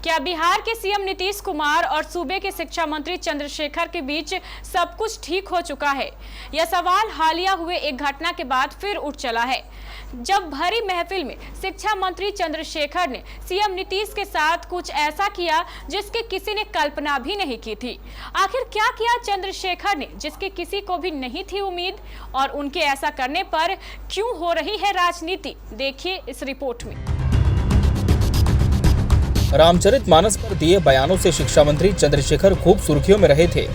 क्या बिहार के सीएम नीतीश कुमार और सूबे के शिक्षा मंत्री चंद्रशेखर के बीच सब कुछ ठीक हो चुका है? यह सवाल हालिया हुए एक घटना के बाद फिर उठ चला है, जब भरी महफिल में शिक्षा मंत्री चंद्रशेखर ने सीएम नीतीश के साथ कुछ ऐसा किया जिसकी किसी ने कल्पना भी नहीं की थी। आखिर क्या किया चंद्रशेखर ने जिसकी किसी को भी नहीं थी उम्मीद, और उनके ऐसा करने पर क्यों हो रही है राजनीति? देखिए इस रिपोर्ट में। रामचरितमानस पर दिए बयानों से शिक्षा मंत्री चंद्रशेखर खूब सुर्खियों में रहे थे।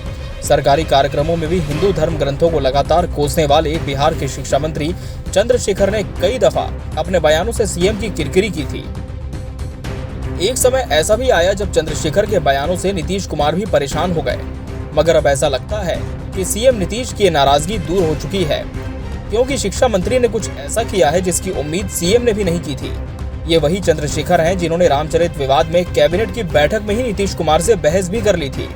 सरकारी कार्यक्रमों में भी हिंदू धर्म ग्रंथों को लगातार कोसने वाले बिहार के शिक्षा मंत्री चंद्रशेखर ने कई दफा अपने बयानों से सीएम की किरकिरी की थी। एक समय ऐसा भी आया जब चंद्रशेखर के बयानों से नीतीश कुमार भी परेशान हो गए, मगर अब ऐसा लगता है कि सीएम नीतीश की नाराजगी दूर हो चुकी है, क्योंकि शिक्षा मंत्री ने कुछ ऐसा किया है जिसकी उम्मीद सीएम ने भी नहीं की थी। ये वही चंद्रशेखर हैं जिन्होंने रामचरित विवाद में कैबिनेट की बैठक में ही नीतीश कुमार से बहस भी कर ली थी।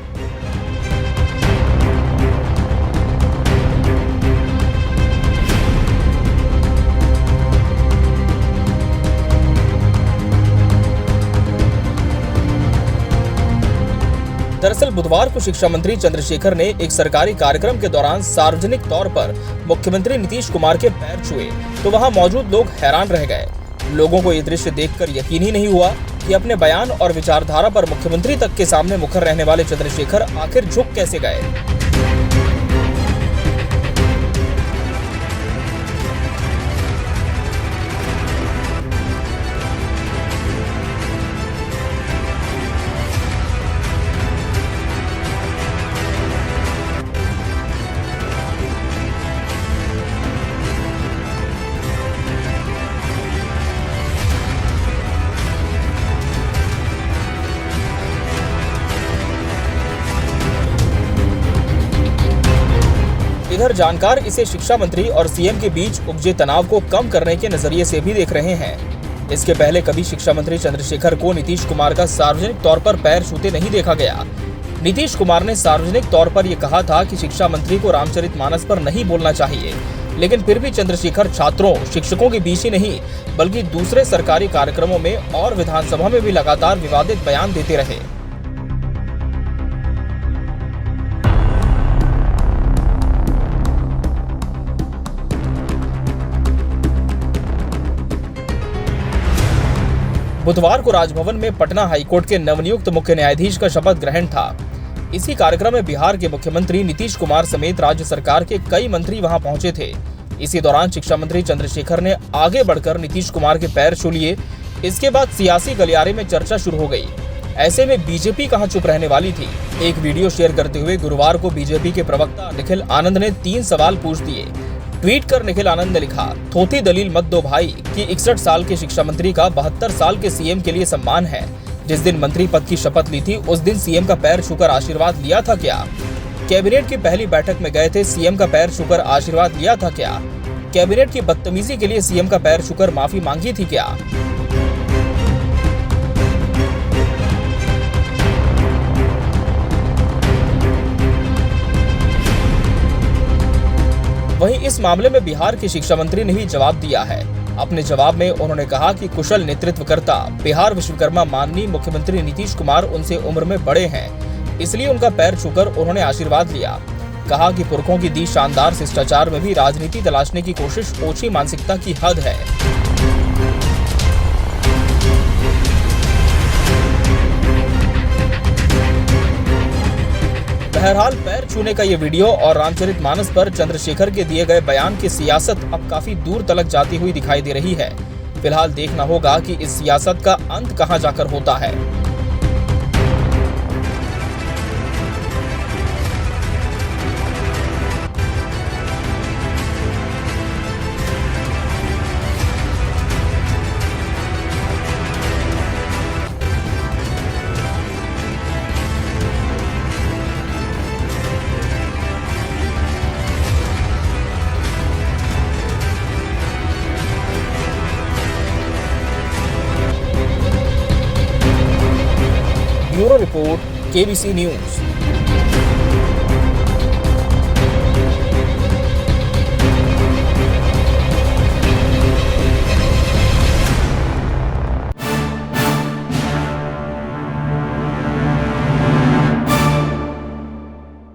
दरअसल बुधवार को शिक्षा मंत्री चंद्रशेखर ने एक सरकारी कार्यक्रम के दौरान सार्वजनिक तौर पर मुख्यमंत्री नीतीश कुमार के पैर छुए तो वहां मौजूद लोग हैरान रह गए। लोगों को ये दृश्य देखकर यकीन ही नहीं हुआ कि अपने बयान और विचारधारा पर मुख्यमंत्री तक के सामने मुखर रहने वाले चंद्रशेखर आखिर झुक कैसे गए। इधर जानकार इसे शिक्षा मंत्री और सीएम के बीच उपजे तनाव को कम करने के नजरिए से भी देख रहे हैं। इसके पहले कभी शिक्षा मंत्री चंद्रशेखर को नीतीश कुमार का सार्वजनिक तौर पर पैर छूते नहीं देखा गया। नीतीश कुमार ने सार्वजनिक तौर पर यह कहा था कि शिक्षा मंत्री को रामचरितमानस पर नहीं बोलना चाहिए, लेकिन फिर भी चंद्रशेखर छात्रों शिक्षकों के बीच ही नहीं बल्कि दूसरे सरकारी कार्यक्रमों में और विधानसभा में भी लगातार विवादित बयान देते रहे। बुधवार को राजभवन में पटना हाईकोर्ट के नवनियुक्त मुख्य न्यायाधीश का शपथ ग्रहण था। इसी कार्यक्रम में बिहार के मुख्यमंत्री नीतीश कुमार समेत राज्य सरकार के कई मंत्री वहां पहुंचे थे। इसी दौरान शिक्षा मंत्री चंद्रशेखर ने आगे बढ़कर नीतीश कुमार के पैर छू लिए। इसके बाद सियासी गलियारे में चर्चा शुरू हो गई। ऐसे में बीजेपी कहां चुप रहने वाली थी। एक वीडियो शेयर करते हुए गुरुवार को बीजेपी के प्रवक्ता निखिल आनंद ने 3 सवाल पूछ दिए। ट्वीट कर निखिल आनंद ने लिखा, थोथी दलील मत दो भाई कि 61 साल के शिक्षा मंत्री का 72 साल के सीएम के लिए सम्मान है। जिस दिन मंत्री पद की शपथ ली थी उस दिन सीएम का पैर छूकर आशीर्वाद लिया था क्या? कैबिनेट की पहली बैठक में गए थे, सीएम का पैर छूकर आशीर्वाद लिया था क्या? कैबिनेट की बदतमीजी के लिए सीएम का पैर छूकर माफी मांगी थी क्या? वहीं इस मामले में बिहार के शिक्षा मंत्री ने भी जवाब दिया है। अपने जवाब में उन्होंने कहा कि कुशल नेतृत्वकर्ता बिहार विश्वकर्मा माननीय मुख्यमंत्री नीतीश कुमार उनसे उम्र में बड़े हैं, इसलिए उनका पैर छूकर उन्होंने आशीर्वाद लिया। कहा कि पुरखों की दी शानदार शिष्टाचार में भी राजनीति तलाशने की कोशिश ओछी मानसिकता की हद है। बहरहाल पैर छूने का ये वीडियो और रामचरितमानस पर चंद्रशेखर के दिए गए बयान की सियासत अब काफी दूर तलक जाती हुई दिखाई दे रही है। फिलहाल देखना होगा कि इस सियासत का अंत कहां जाकर होता है। Bureau report, KBC news.